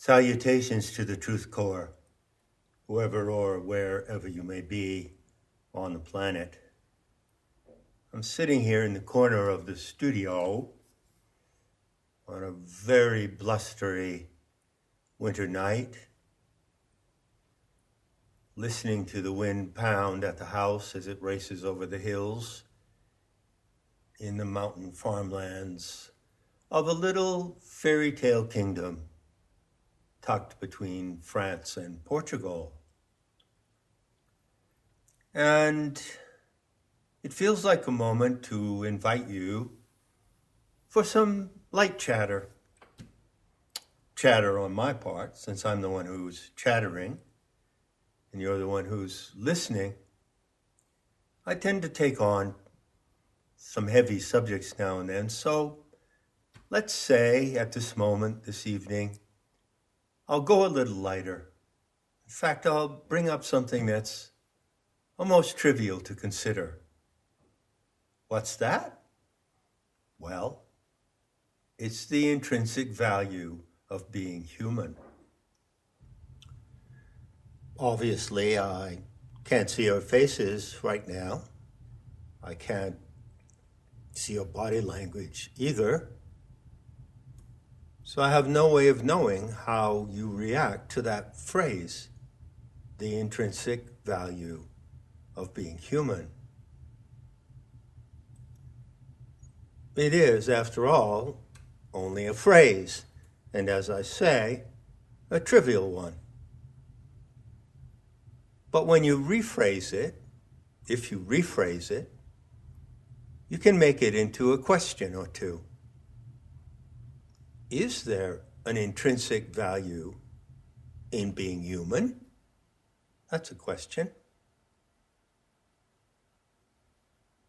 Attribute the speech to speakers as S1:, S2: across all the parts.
S1: Salutations to the Truth Core, whoever or wherever you may be on the planet. I'm sitting here in the corner of the studio on a very blustery winter night, listening to the wind pound at the house as it races over the hills in the mountain farmlands of a little fairy tale kingdom tucked between France and Portugal. And it feels like a moment to invite you for some light chatter. Chatter on my part, since I'm the one who's chattering and you're the one who's listening. I tend to take on some heavy subjects now and then, so let's say at this moment, this evening, I'll go a little lighter. In fact, I'll bring up something that's almost trivial to consider. What's that? Well, it's the intrinsic value of being human. Obviously, I can't see your faces right now. I can't see your body language either. So I have no way of knowing how you react to that phrase, the intrinsic value of being human. It is, after all, only a phrase, and as I say, a trivial one. But when you rephrase it, if you rephrase it, you can make it into a question or two. Is there an intrinsic value in being human? That's a question.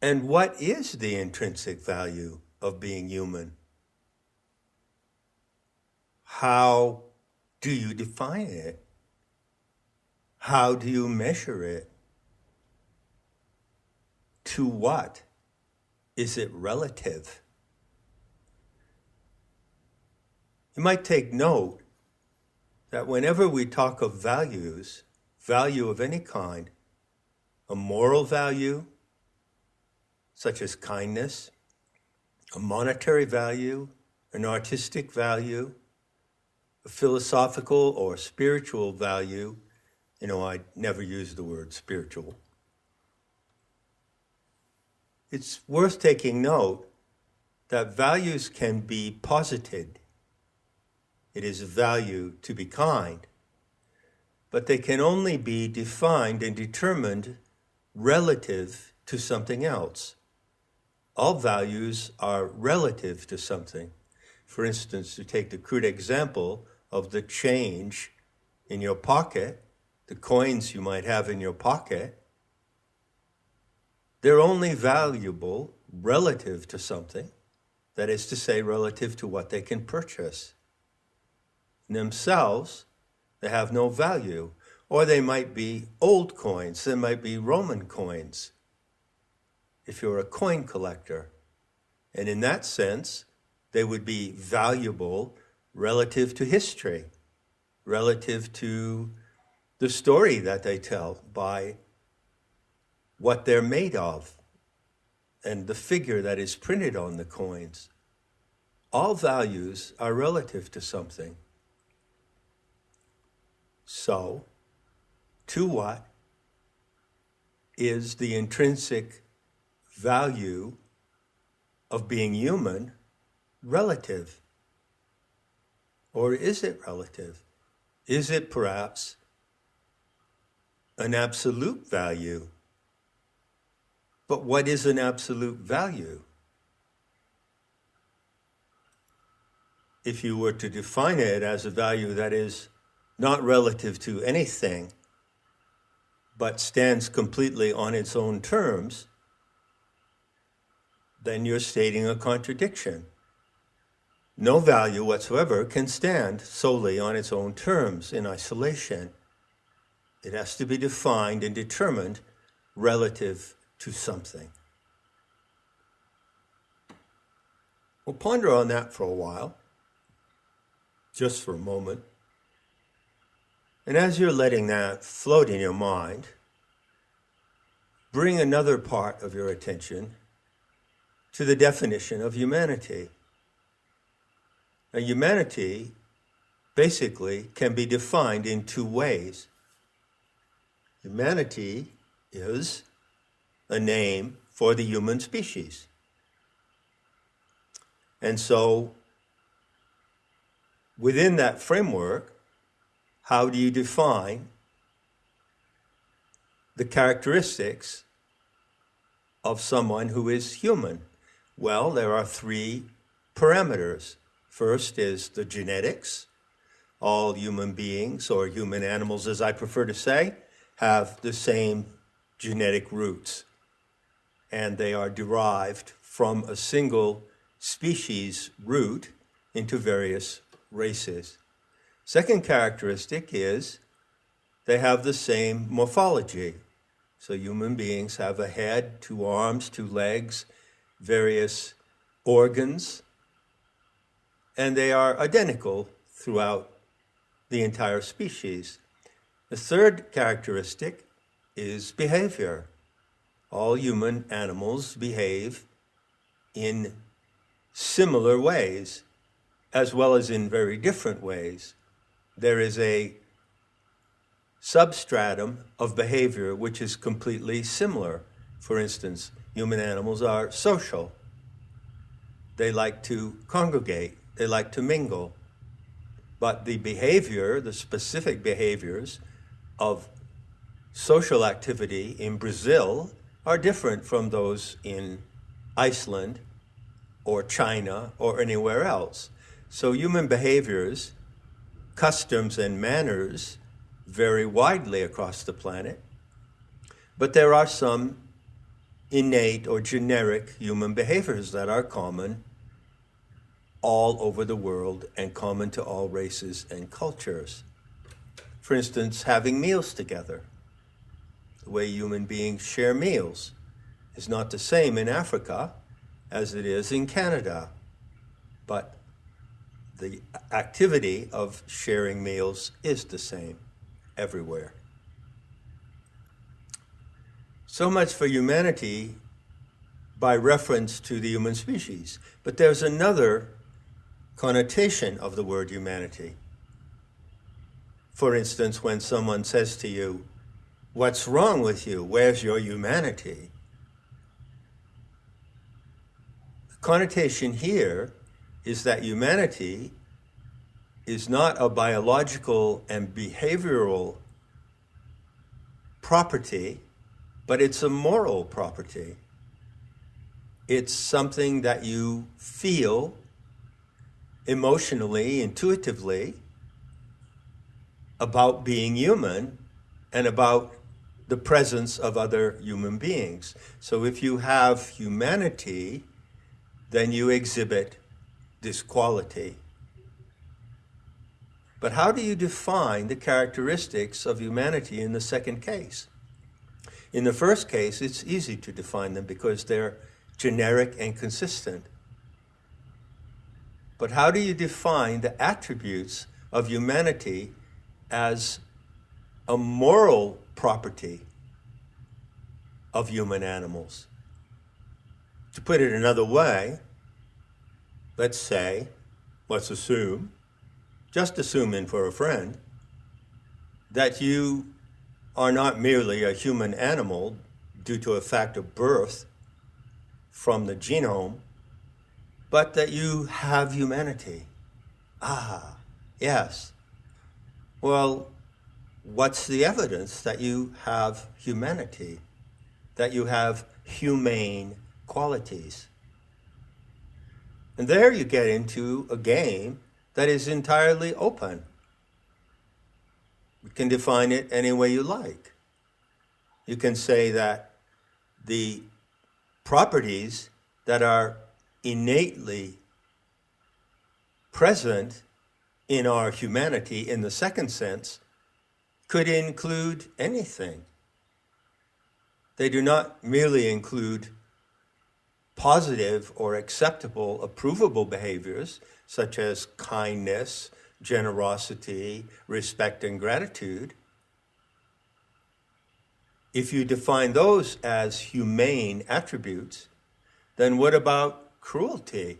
S1: And what is the intrinsic value of being human? How do you define it? How do you measure it? To what is it relative? You might take note that whenever we talk of values, value of any kind, a moral value, such as kindness, a monetary value, an artistic value, a philosophical or spiritual value. I never use the word spiritual. It's worth taking note that values can be posited. It is a value to be kind, but they can only be defined and determined relative to something else. All values are relative to something. For instance, to take the crude example of the change in your pocket, the coins you might have in your pocket, they're only valuable relative to something. That is to say, relative to what they can purchase. In themselves, they have no value. Or they might be old coins, they might be Roman coins, if you're a coin collector. And in that sense, they would be valuable relative to history, relative to the story that they tell by what they're made of and the figure that is printed on the coins. All values are relative to something. So, to what is the intrinsic value of being human relative? Or is it relative? Is it perhaps an absolute value? But what is an absolute value? If you were to define it as a value that is not relative to anything, but stands completely on its own terms, then you're stating a contradiction. No value whatsoever can stand solely on its own terms in isolation. It has to be defined and determined relative to something. We'll ponder on that for a while, just for a moment. And as you're letting that float in your mind, bring another part of your attention to the definition of humanity. Now, humanity basically can be defined in two ways. Humanity is a name for the human species. And so, within that framework, how do you define the characteristics of someone who is human? Well, there are three parameters. First is the genetics. All human beings, or human animals as I prefer to say, have the same genetic roots. And they are derived from a single species root into various races. Second characteristic is they have the same morphology. So human beings have a head, 2 arms, 2 legs, various organs, and they are identical throughout the entire species. The third characteristic is behavior. All human animals behave in similar ways, as well as in very different ways. There is a substratum of behavior which is completely similar. For instance, human animals are social. They like to congregate. They like to mingle. But the behavior, the specific behaviors of social activity in Brazil are different from those in Iceland or China or anywhere else. So human behaviors, customs, and manners vary widely across the planet, but there are some innate or generic human behaviors that are common all over the world and common to all races and cultures. For instance, having meals together. The way human beings share meals is not the same in Africa as it is in Canada, but the activity of sharing meals is the same everywhere. So much for humanity by reference to the human species. But there's another connotation of the word humanity. For instance, when someone says to you, "What's wrong with you? Where's your humanity?" The connotation here is that humanity is not a biological and behavioral property, but it's a moral property. It's something that you feel emotionally, intuitively about being human and about the presence of other human beings. So if you have humanity, then you exhibit this quality. But how do you define the characteristics of humanity in the second case? In the first case, it's easy to define them because they're generic and consistent. But how do you define the attributes of humanity as a moral property of human animals? To put it another way, let's assume, just assuming for a friend, that you are not merely a human animal due to a fact of birth from the genome, but that you have humanity. Ah, yes. Well, what's the evidence that you have humanity, that you have humane qualities? And there you get into a game that is entirely open. You can define it any way you like. You can say that the properties that are innately present in our humanity in the second sense could include anything. They do not merely include positive or acceptable, approvable behaviors such as kindness, generosity, respect, and gratitude, if you define those as humane attributes, then what about cruelty?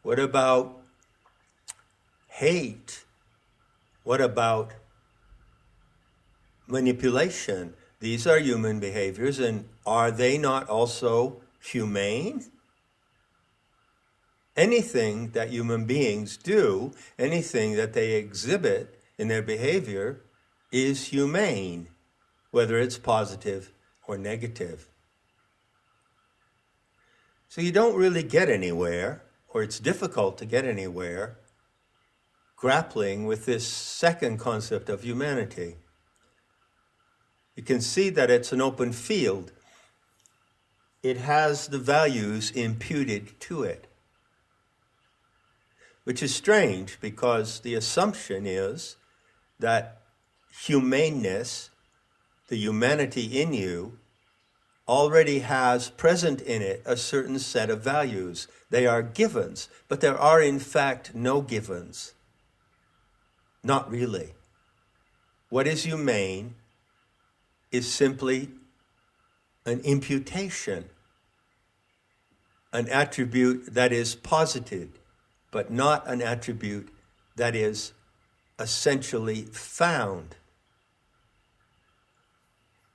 S1: What about hate? What about manipulation? These are human behaviors, and are they not also humane? Anything that human beings do, anything that they exhibit in their behavior is humane, whether it's positive or negative. So you don't really get anywhere, or it's difficult to get anywhere, grappling with this second concept of humanity. You can see that it's an open field. It has the values imputed to it, which is strange because the assumption is that humaneness, the humanity in you, already has present in it a certain set of values. They are givens, but there are in fact no givens. Not really. What is humane is simply an imputation, an attribute that is posited, but not an attribute that is essentially found.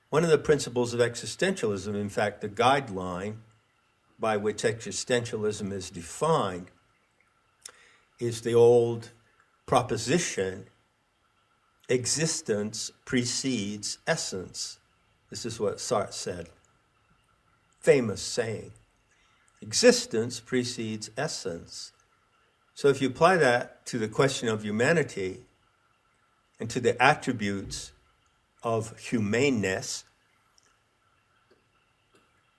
S1: One of the principles of existentialism, in fact, the guideline by which existentialism is defined, is the old proposition, existence precedes essence. This is what Sartre said. Famous saying. Existence precedes essence. So if you apply that to the question of humanity and to the attributes of humaneness,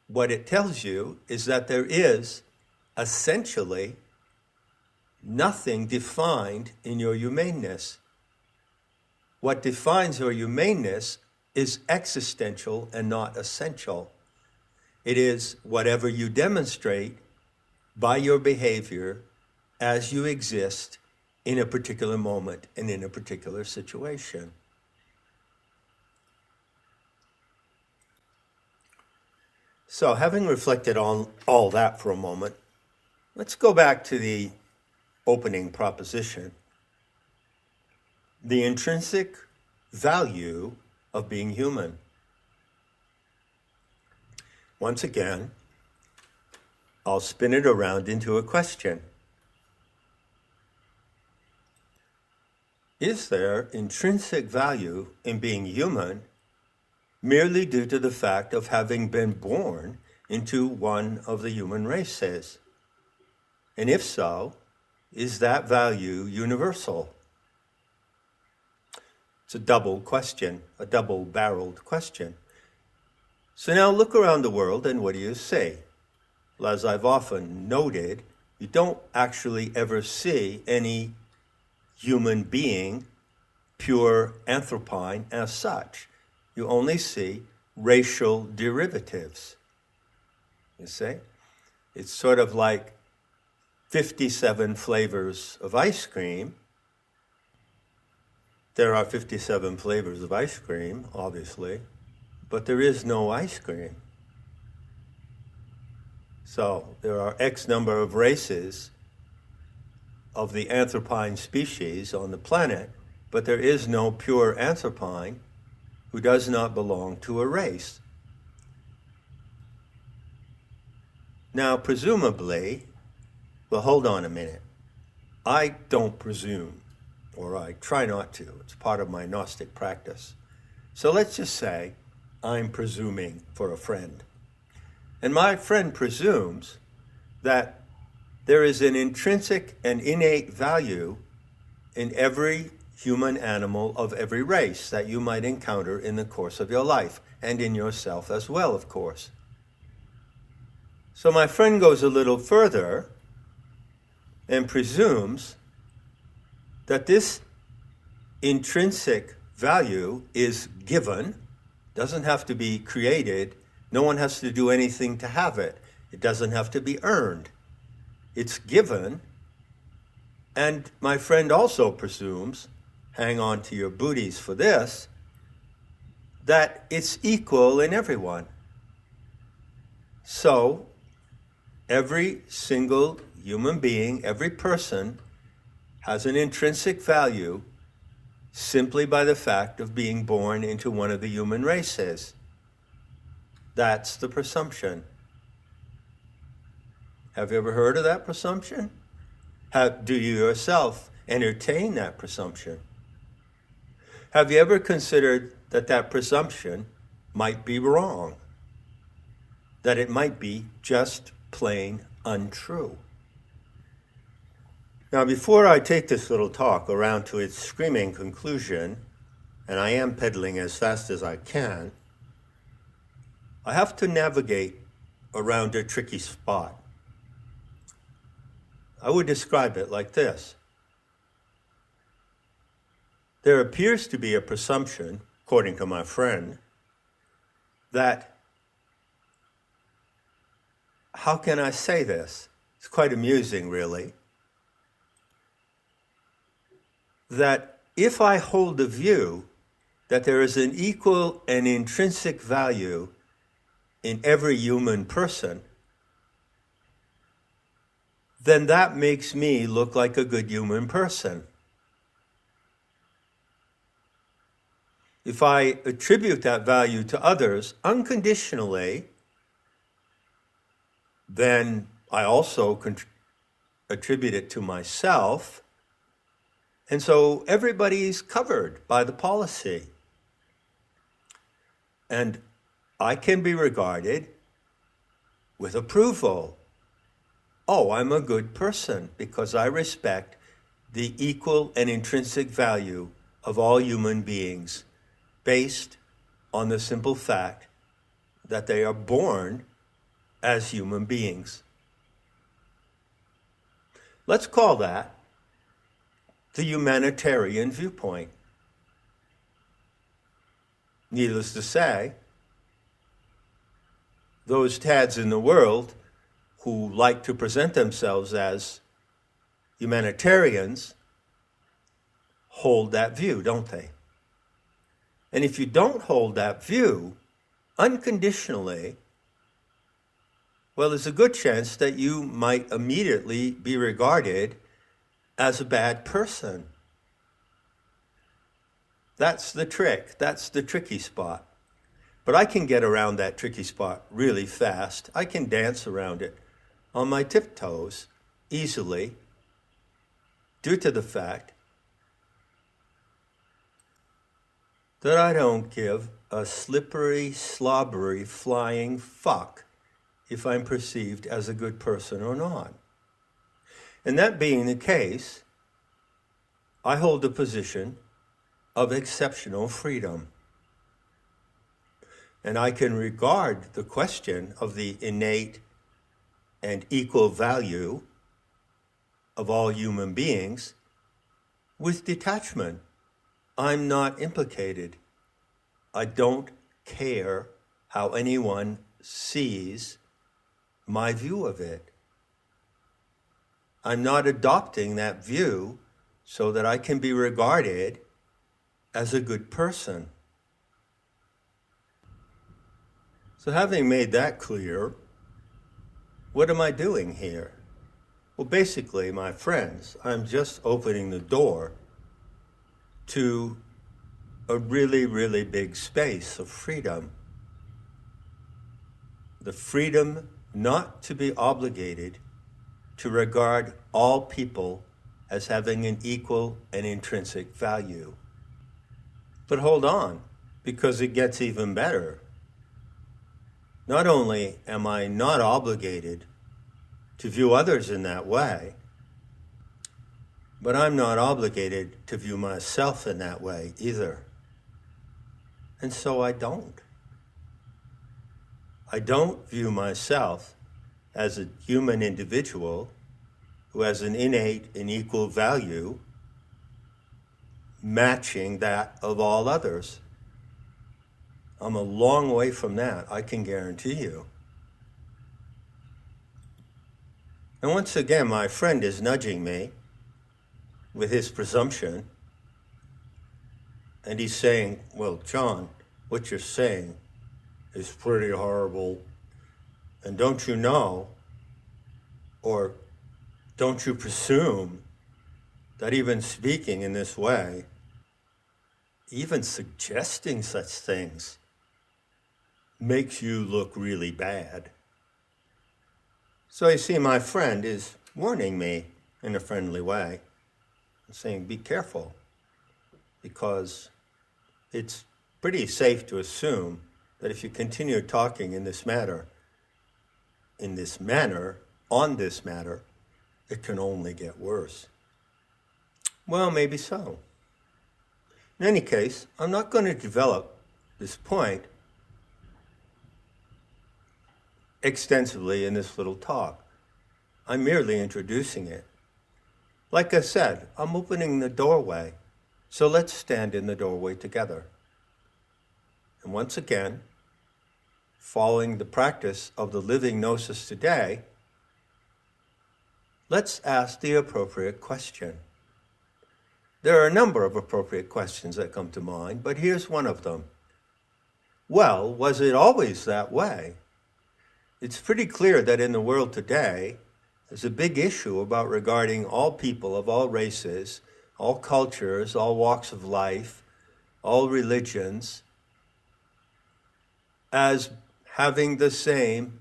S1: what it tells you is that there is essentially nothing defined in your humaneness. What defines your humaneness is existential and not essential. It is whatever you demonstrate by your behavior as you exist in a particular moment and in a particular situation. So, having reflected on all that for a moment, let's go back to the opening proposition. The intrinsic value of being human. Once again, I'll spin it around into a question. Is there intrinsic value in being human merely due to the fact of having been born into one of the human races? And if so, is that value universal? It's a double question, a double-barreled question. So now look around the world and what do you see? Well, as I've often noted, you don't actually ever see any human being, pure anthropine as such. You only see racial derivatives. You see? It's sort of like 57 flavors of ice cream. There are 57 flavors of ice cream, obviously, but there is no ice cream. So there are X number of races of the anthropine species on the planet, but there is no pure anthropine who does not belong to a race. Now, presumably, well, hold on a minute. I don't presume, or I try not to. It's part of my Gnostic practice. So let's just say I'm presuming for a friend. And my friend presumes that there is an intrinsic and innate value in every human animal of every race that you might encounter in the course of your life, and in yourself as well, of course. So my friend goes a little further and presumes that this intrinsic value is given, doesn't have to be created, no one has to do anything to have it. It doesn't have to be earned. It's given, And my friend also presumes, hang on to your booties for this, that it's equal in everyone. So, every single human being, every person, has an intrinsic value simply by the fact of being born into one of the human races. That's the presumption. Have you ever heard of that presumption? Do you yourself entertain that presumption? Have you ever considered that that presumption might be wrong? That it might be just plain untrue? Now, before I take this little talk around to its screaming conclusion, and I am pedaling as fast as I can, I have to navigate around a tricky spot. I would describe it like this. There appears to be a presumption, according to my friend, that, how can I say this? It's quite amusing, really. That if I hold the view that there is an equal and intrinsic value in every human person, then that makes me look like a good human person. If I attribute that value to others unconditionally, then I also attribute it to myself. And so everybody's covered by the policy. And I can be regarded with approval. Oh, I'm a good person because I respect the equal and intrinsic value of all human beings based on the simple fact that they are born as human beings. Let's call that the humanitarian viewpoint. Needless to say, those tads in the world who like to present themselves as humanitarians hold that view, don't they? And if you don't hold that view unconditionally, well, there's a good chance that you might immediately be regarded as a bad person. That's the trick. That's the tricky spot. But I can get around that tricky spot really fast. I can dance around it on my tiptoes easily due to the fact that I don't give a slippery, slobbery, flying fuck if I'm perceived as a good person or not. And that being the case, I hold a position of exceptional freedom. And I can regard the question of the innate and equal value of all human beings with detachment. I'm not implicated. I don't care how anyone sees my view of it. I'm not adopting that view so that I can be regarded as a good person. So having made that clear, what am I doing here? Well, basically, my friends, I'm just opening the door to a really, really big space of freedom. The freedom not to be obligated to regard all people as having an equal and intrinsic value. But hold on, because it gets even better. Not only am I not obligated to view others in that way, but I'm not obligated to view myself in that way either. And so I don't. I don't view myself as a human individual who has an innate and equal value matching that of all others. I'm a long way from that, I can guarantee you. And once again, my friend is nudging me with his presumption. And he's saying, well, John, what you're saying is pretty horrible. And don't you know, or don't you presume that even speaking in this way, even suggesting such things, makes you look really bad? So you see, my friend is warning me in a friendly way, saying, be careful, because it's pretty safe to assume that if you continue talking in this manner, on this matter, it can only get worse. Well, maybe so. In any case, I'm not going to develop this point extensively in this little talk. I'm merely introducing it. Like I said, I'm opening the doorway, so let's stand in the doorway together. And once again, following the practice of the living gnosis today, let's ask the appropriate question. There are a number of appropriate questions that come to mind, but here's one of them. Well, was it always that way? It's pretty clear that in the world today, there's a big issue about regarding all people of all races, all cultures, all walks of life, all religions, as having the same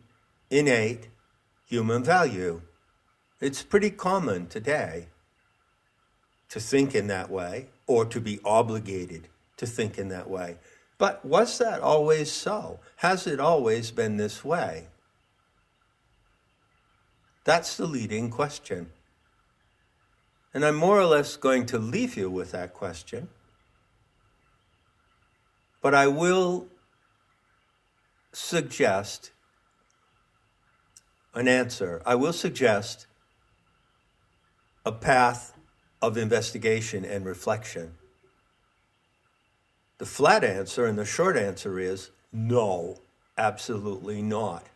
S1: innate human value. It's pretty common today to think in that way, or to be obligated to think in that way. But was that always so? Has it always been this way? That's the leading question. And I'm more or less going to leave you with that question. But I will suggest an answer. I will suggest a path of investigation and reflection. The flat answer and the short answer is no, absolutely not.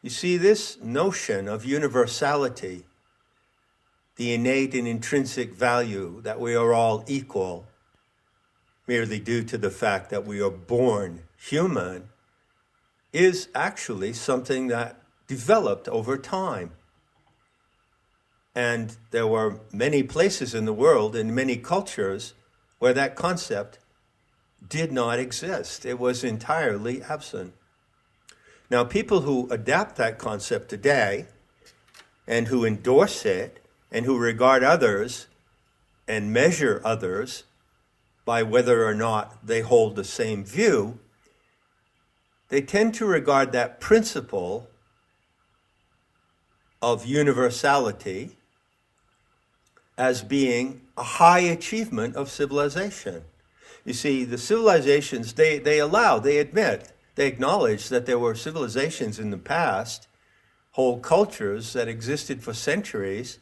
S1: You see, this notion of universality, the innate and intrinsic value that we are all equal, merely due to the fact that we are born human, is actually something that developed over time. And there were many places in the world, in many cultures, where that concept did not exist. It was entirely absent. Now, people who adapt that concept today and who endorse it and who regard others and measure others by whether or not they hold the same view, they tend to regard that principle of universality as being a high achievement of civilization. You see, the civilizations, they admit, they acknowledge that there were civilizations in the past, whole cultures that existed for centuries,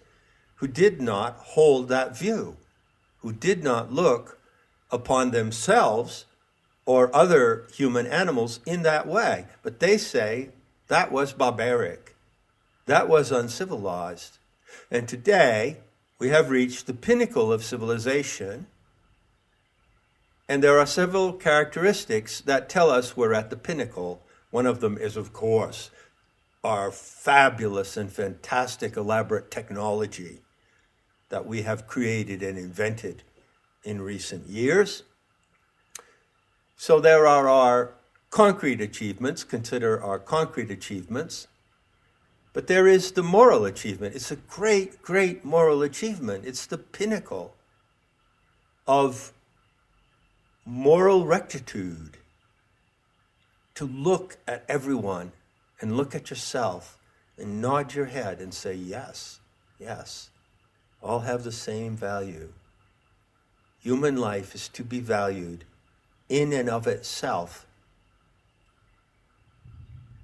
S1: who did not hold that view, who did not look upon themselves or other human animals in that way. But they say that was barbaric, that was uncivilized. And today, we have reached the pinnacle of civilization, and there are several characteristics that tell us we're at the pinnacle. One of them is, of course, our fabulous and fantastic elaborate technology that we have created and invented in recent years. So there are our concrete achievements, consider our concrete achievements. But there is the moral achievement. It's a great, great moral achievement. It's the pinnacle of moral rectitude, to look at everyone and look at yourself and nod your head and say, yes, yes, all have the same value. Human life is to be valued in and of itself,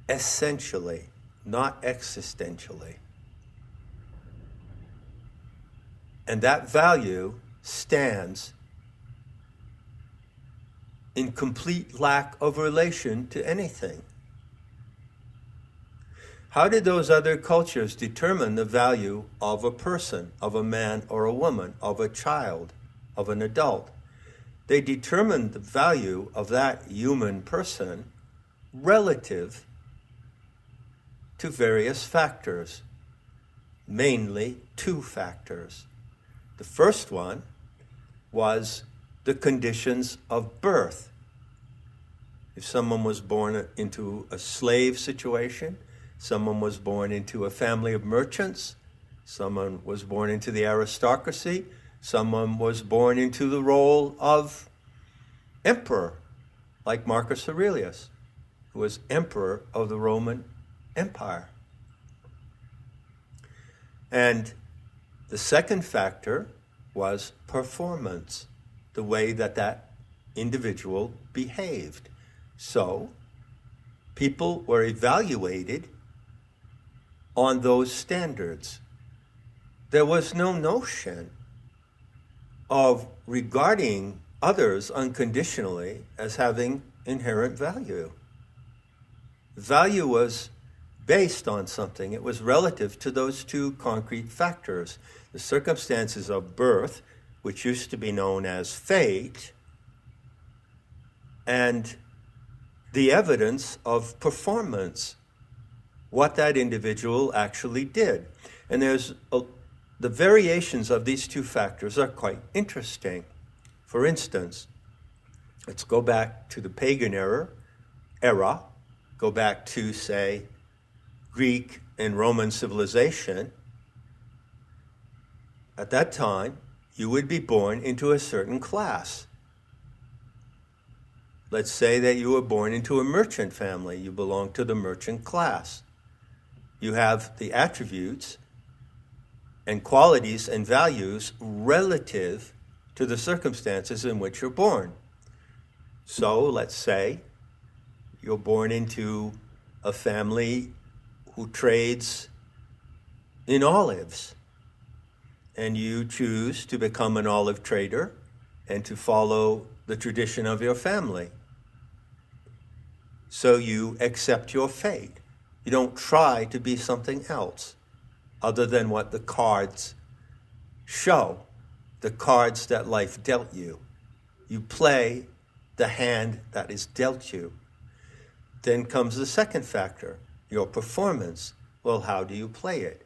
S1: essentially, not existentially. And that value stands in complete lack of relation to anything. How did those other cultures determine the value of a person, of a man or a woman, of a child, of an adult? They determined the value of that human person relative to various factors, mainly two factors. The first one was the conditions of birth. If someone was born into a slave situation, someone was born into a family of merchants, someone was born into the aristocracy, someone was born into the role of emperor, like Marcus Aurelius, who was emperor of the Roman Empire. And the second factor was performance, the way that that individual behaved. So people were evaluated on those standards. There was no notion of regarding others unconditionally as having inherent value. Value was based on something. It was relative to those two concrete factors. The circumstances of birth, which used to be known as fate, and the evidence of performance, what that individual actually did. And the variations of these two factors are quite interesting. For instance, let's go back to the pagan era, go back to, say, Greek and Roman civilization. At that time, you would be born into a certain class. Let's say that you were born into a merchant family. You belong to the merchant class. You have the attributes and qualities and values relative to the circumstances in which you're born. So let's say you're born into a family who trades in olives, and you choose to become an olive trader and to follow the tradition of your family. So you accept your fate. You don't try to be something else other than what the cards show, the cards that life dealt you. You play the hand that is dealt you. Then comes the second factor, your performance. Well, how do you play it?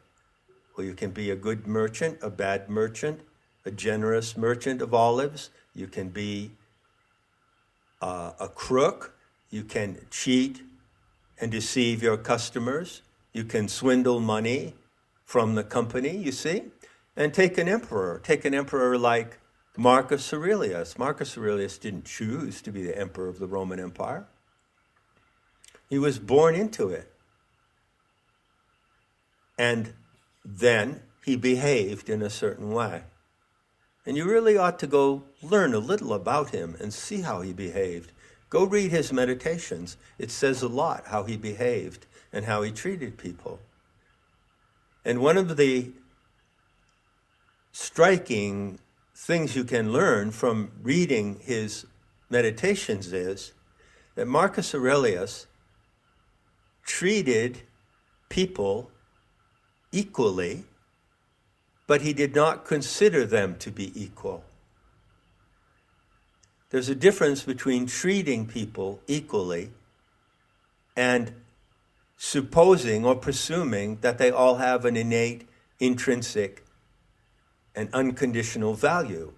S1: Well, you can be a good merchant, a bad merchant, a generous merchant of olives. You can be a crook. You can cheat and deceive your customers. You can swindle money from the company, you see? And take an emperor like Marcus Aurelius. Marcus Aurelius didn't choose to be the emperor of the Roman Empire. He was born into it. And then he behaved in a certain way. And you really ought to go learn a little about him and see how he behaved. Go read his meditations. It says a lot how he behaved and how he treated people. And one of the striking things you can learn from reading his meditations is that Marcus Aurelius treated people equally, but he did not consider them to be equal. There's a difference between treating people equally and supposing or presuming that they all have an innate, intrinsic, and unconditional value.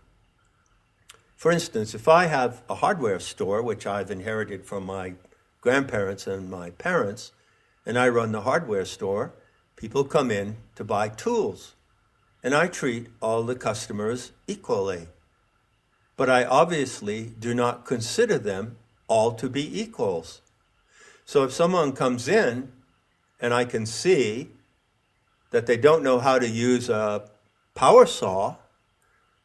S1: For instance, if I have a hardware store, which I've inherited from my grandparents and my parents, and I run the hardware store, people come in to buy tools, and I treat all the customers equally. But I obviously do not consider them all to be equals. So if someone comes in and I can see that they don't know how to use a power saw,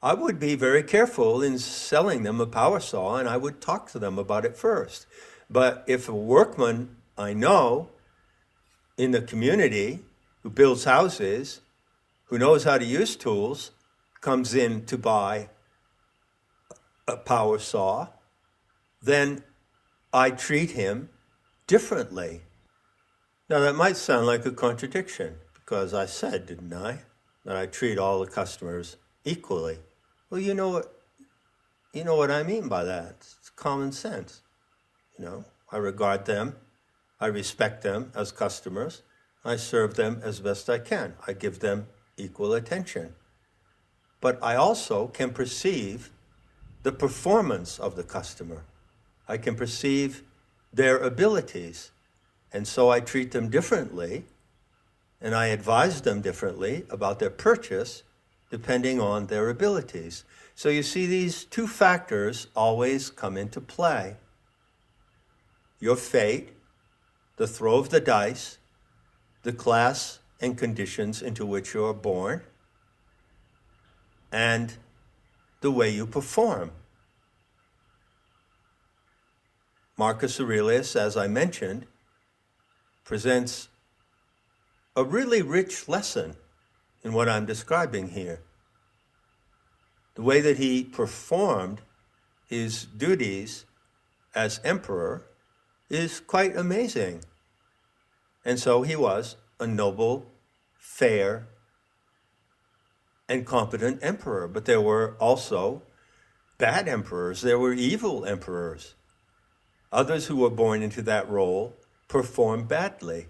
S1: I would be very careful in selling them a power saw, and I would talk to them about it first. But if a workman I know in the community who builds houses, who knows how to use tools, comes in to buy a power saw, then I treat him differently. Now that might sound like a contradiction, because I said, didn't I, that I treat all the customers equally. Well, you know what I mean by that. It's common sense. I regard them, I respect them as customers, I serve them as best I can. I give them equal attention. But I also can perceive the performance of the customer. I can perceive their abilities. And so I treat them differently, and I advise them differently about their purchase depending on their abilities. So you see, these two factors always come into play. Your fate, the throw of the dice, the class and conditions into which you are born, and the way you perform. Marcus Aurelius, as I mentioned, presents a really rich lesson in what I'm describing here. The way that he performed his duties as emperor is quite amazing. And so he was a noble, fair, and competent emperor. But there were also bad emperors. There were evil emperors. Others who were born into that role performed badly,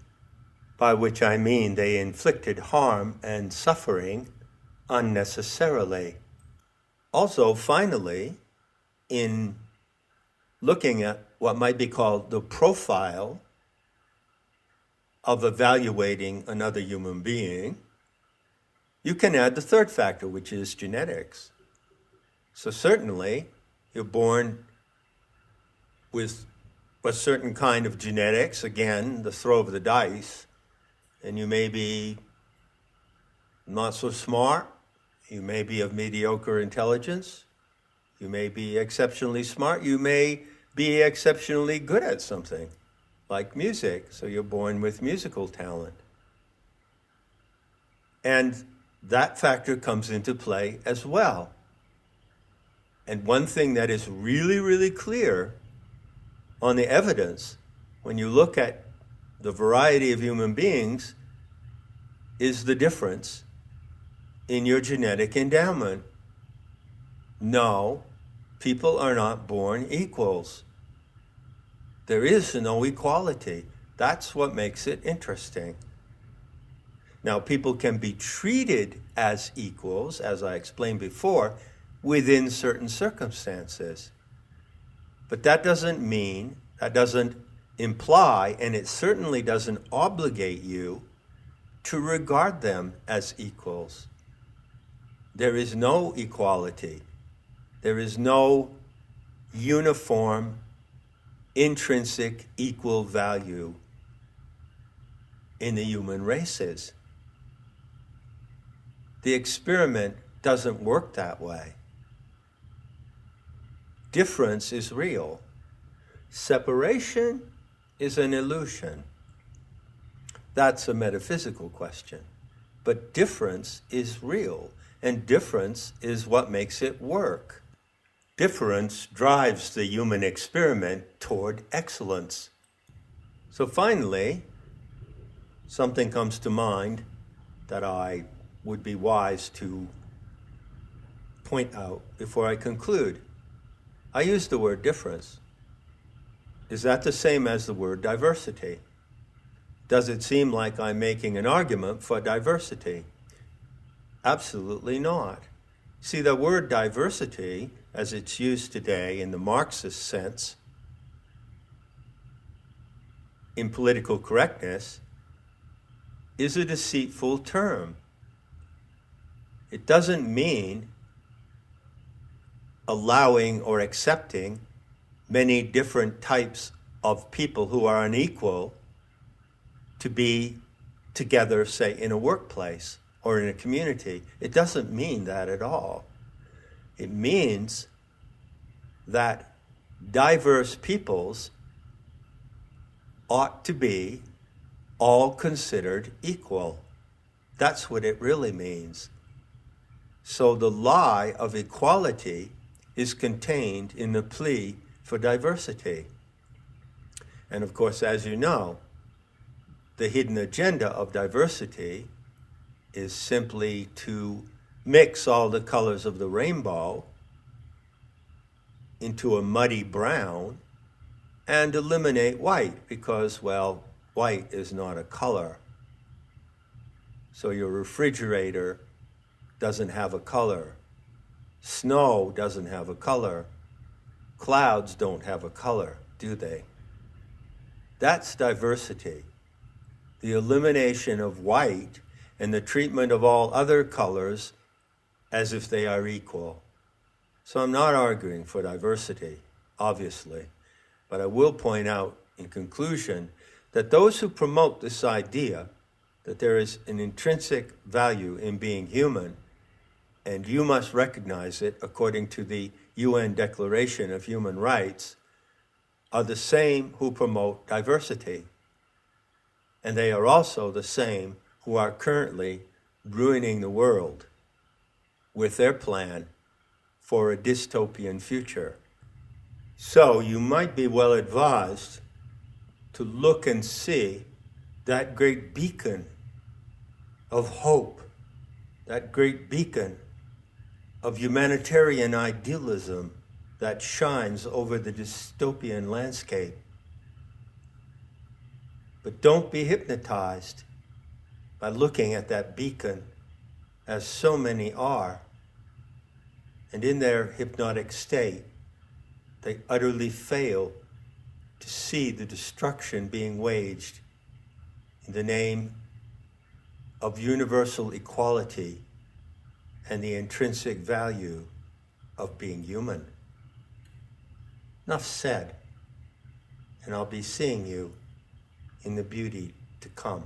S1: by which I mean they inflicted harm and suffering unnecessarily. Also, finally, in looking at what might be called the profile of evaluating another human being, you can add the third factor, which is genetics. So certainly, you're born with a certain kind of genetics, again, the throw of the dice, and you may be not so smart, you may be of mediocre intelligence, you may be exceptionally smart, you may be exceptionally good at something, like music, so you're born with musical talent. And that factor comes into play as well. And one thing that is really, really clear on the evidence, when you look at the variety of human beings, is the difference in your genetic endowment. No, people are not born equals. There is no equality. That's what makes it interesting. Now, people can be treated as equals, as I explained before, within certain circumstances. But that doesn't mean, that doesn't imply, and it certainly doesn't obligate you to regard them as equals. There is no equality. There is no uniform, intrinsic, equal value in the human races. The experiment doesn't work that way. Difference is real. Separation is an illusion. That's a metaphysical question. But difference is real, and difference is what makes it work. Difference drives the human experiment toward excellence. So finally, something comes to mind that I would be wise to point out before I conclude. I use the word difference. Is that the same as the word diversity? Does it seem like I'm making an argument for diversity? Absolutely not. See, the word diversity, as it's used today in the Marxist sense, in political correctness, is a deceitful term. It doesn't mean allowing or accepting many different types of people who are unequal to be together, say, in a workplace or in a community. It doesn't mean that at all. It means that diverse peoples ought to be all considered equal. That's what it really means. So the lie of equality is contained in the plea for diversity. And of course, as you know, the hidden agenda of diversity is simply to mix all the colors of the rainbow into a muddy brown and eliminate white because, well, white is not a color. So your refrigerator doesn't have a color. Snow doesn't have a color. Clouds don't have a color, do they? That's diversity. The elimination of white and the treatment of all other colors as if they are equal. So I'm not arguing for diversity, obviously, but I will point out in conclusion that those who promote this idea that there is an intrinsic value in being human, and you must recognize it according to the UN Declaration of Human Rights, are the same who promote diversity. And they are also the same who are currently ruining the world with their plan for a dystopian future. So you might be well advised to look and see that great beacon of hope, that great beacon of humanitarian idealism that shines over the dystopian landscape. But don't be hypnotized by looking at that beacon, as so many are, and in their hypnotic state, they utterly fail to see the destruction being waged in the name of universal equality and the intrinsic value of being human. Enough said, and I'll be seeing you in the beauty to come.